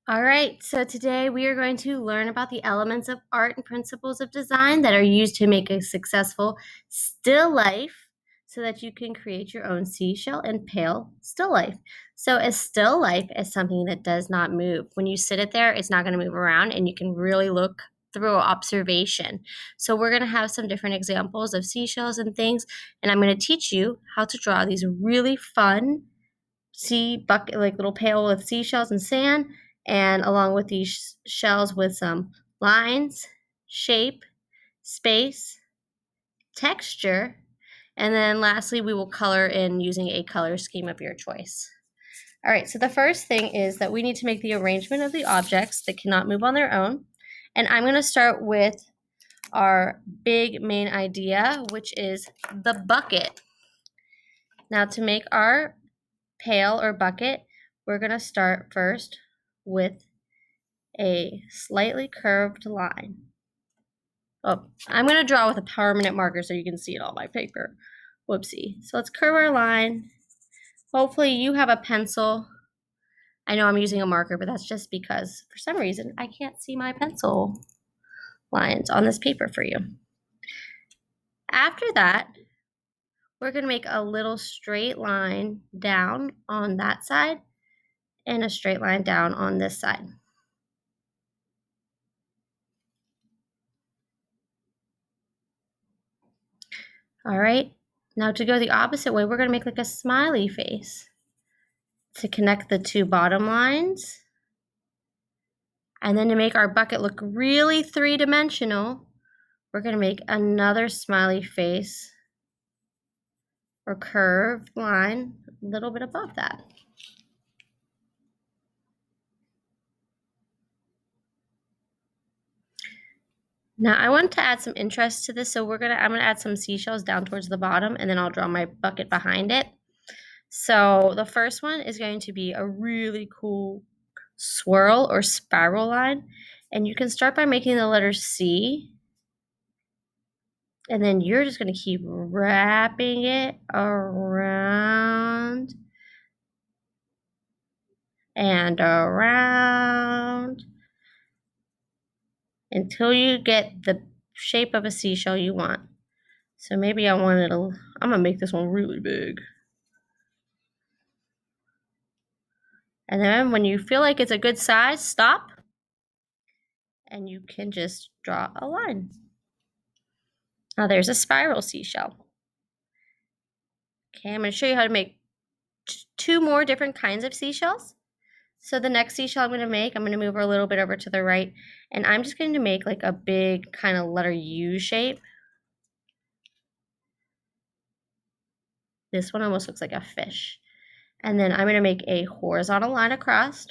All right, so today we are going to learn about the elements of art and principles of design that are used to make a successful still life so that you can create your own seashell and pale still life. So a still life is something that does not move. When you sit it there, it's not going to move around and you can really look through observation. So we're going to have some different examples of seashells and things, and I'm going to teach you how to draw these really fun sea bucket, like little pail with seashells and sand, and along with these shells with some lines, shape, space, texture, and then lastly we will color in using a color scheme of your choice. All right, so the first thing is that we need to make the arrangement of the objects that cannot move on their own. And I'm going to start with our big main idea, which is the bucket. Now to make our pail or bucket, we're going to start first with a slightly curved line. Oh, I'm going to draw with a permanent marker so you can see it on my paper. Whoopsie. So let's curve our line. Hopefully you have a pencil. I know I'm using a marker, but that's just because for some reason I can't see my pencil lines on this paper for you. After that, we're going to make a little straight line down on that side and a straight line down on this side. All right, now to go the opposite way, we're going to make like a smiley face to connect the two bottom lines. And then to make our bucket look really three-dimensional, we're going to make another smiley face or curved line a little bit above that. Now I want to add some interest to this, so I'm gonna add some seashells down towards the bottom, and then I'll draw my bucket behind it. So the first one is going to be a really cool swirl or spiral line, and you can start by making the letter C, and then you're just gonna keep wrapping it around and around until you get the shape of a seashell you want. So maybe I'm gonna make this one really big. And then when you feel like it's a good size, stop. And you can just draw a line. Now there's a spiral seashell. Okay, I'm gonna show you how to make two more different kinds of seashells. So the next seashell I'm gonna move her a little bit over to the right, and I'm just going to make like a big kind of letter U shape. This one almost looks like a fish. And then I'm going to make a horizontal line across.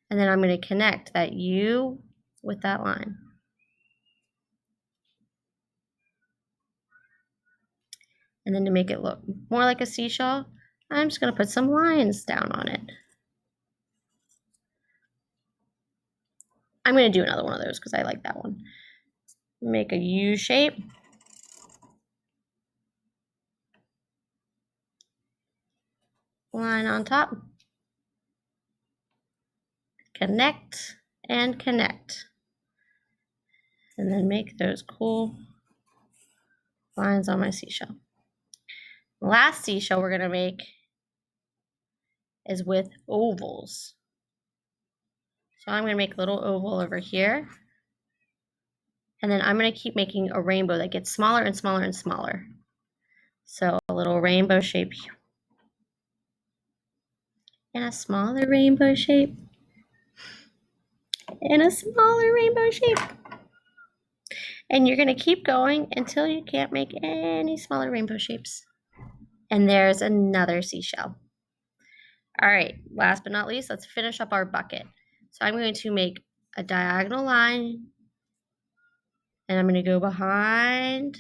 And then I'm going to connect that U with that line. And then to make it look more like a seashell, I'm just going to put some lines down on it. I'm going to do another one of those because I like that one. Make a U shape. Line on top. Connect and connect. And then make those cool lines on my seashell. The last seashell we're going to make is with ovals. So I'm going to make a little oval over here. And then I'm going to keep making a rainbow that gets smaller and smaller and smaller. So a little rainbow shape. And a smaller rainbow shape. And a smaller rainbow shape. And you're going to keep going until you can't make any smaller rainbow shapes. And there's another seashell. All right, last but not least, let's finish up our bucket. So I'm going to make a diagonal line. And I'm going to go behind.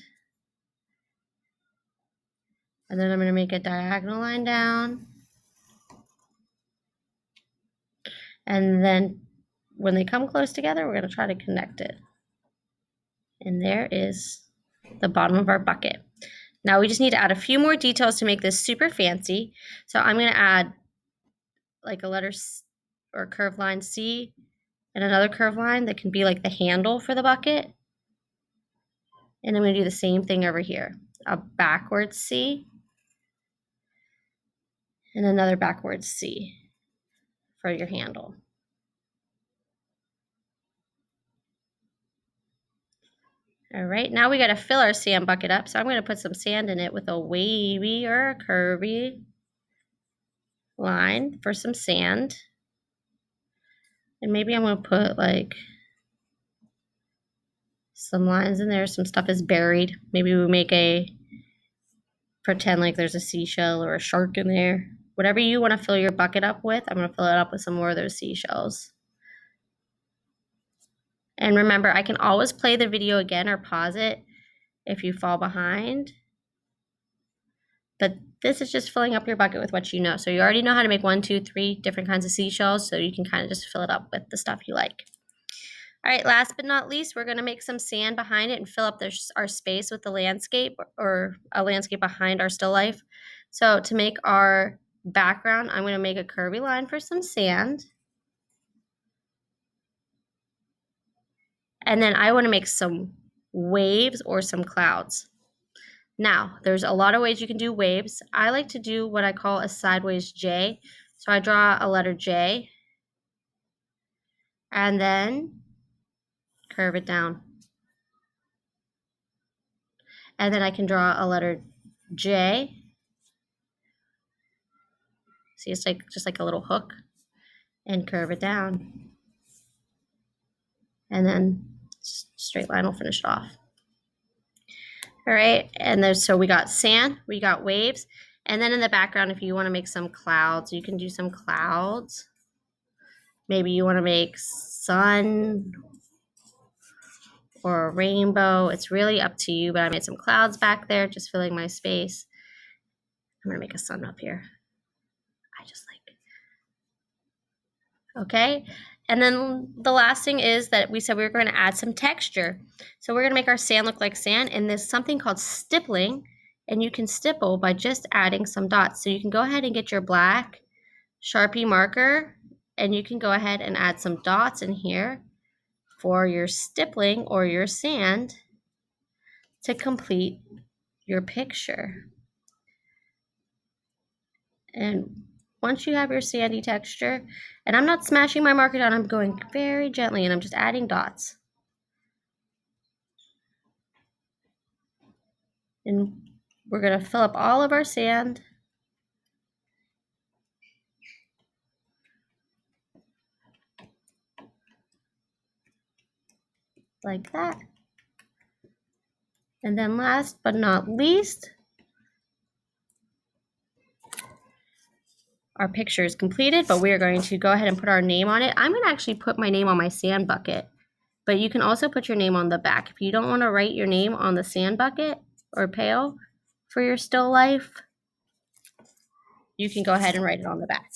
And then I'm going to make a diagonal line down. And then when they come close together, we're going to try to connect it. And there is the bottom of our bucket. Now we just need to add a few more details to make this super fancy. So I'm going to add like a letter or a curved line C and another curved line that can be like the handle for the bucket. And I'm going to do the same thing over here. A backwards C and another backwards C for your handle. All right, now we got to fill our sand bucket up. So I'm going to put some sand in it with a wavy or a curvy line for some sand. And maybe I'm going to put like some lines in there. Some stuff is buried. Maybe we make pretend like there's a seashell or a shark in there. Whatever you want to fill your bucket up with, I'm going to fill it up with some more of those seashells. And remember, I can always play the video again or pause it if you fall behind. But this is just filling up your bucket with what you know. So you already know how to make 1, 2, 3 different kinds of seashells. So you can kind of just fill it up with the stuff you like. All right, last but not least, we're going to make some sand behind it and fill up our space with the landscape or a landscape behind our still life. So to make our background, I'm going to make a curvy line for some sand. And then I want to make some waves or some clouds. Now, there's a lot of ways you can do waves. I like to do what I call a sideways J. So I draw a letter J and then curve it down. And then I can draw a letter J. See, it's like just like a little hook and curve it down. And then straight line will finish it off. All right, and then so we got sand, we got waves, and then in the background, if you want to make some clouds, you can do some clouds. Maybe you want to make sun or a rainbow. It's really up to you, but I made some clouds back there, just filling my space. I'm going to make a sun up here. I just like it. Okay, and then the last thing is that we said we were going to add some texture. So we're going to make our sand look like sand, and there's something called stippling, and you can stipple by just adding some dots. So you can go ahead and get your black Sharpie marker, and you can go ahead and add some dots in here for your stippling or your sand to complete your picture. And once you have your sandy texture, and I'm not smashing my marker down, I'm going very gently and I'm just adding dots. And we're going to fill up all of our sand. Like that. And then last but not least, our picture is completed, but we are going to go ahead and put our name on it. I'm going to actually put my name on my sand bucket, but you can also put your name on the back. If you don't want to write your name on the sand bucket or pail for your still life, you can go ahead and write it on the back.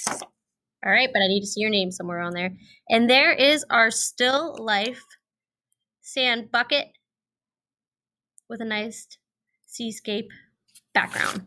All right, but I need to see your name somewhere on there. And there is our still life sand bucket with a nice seascape background.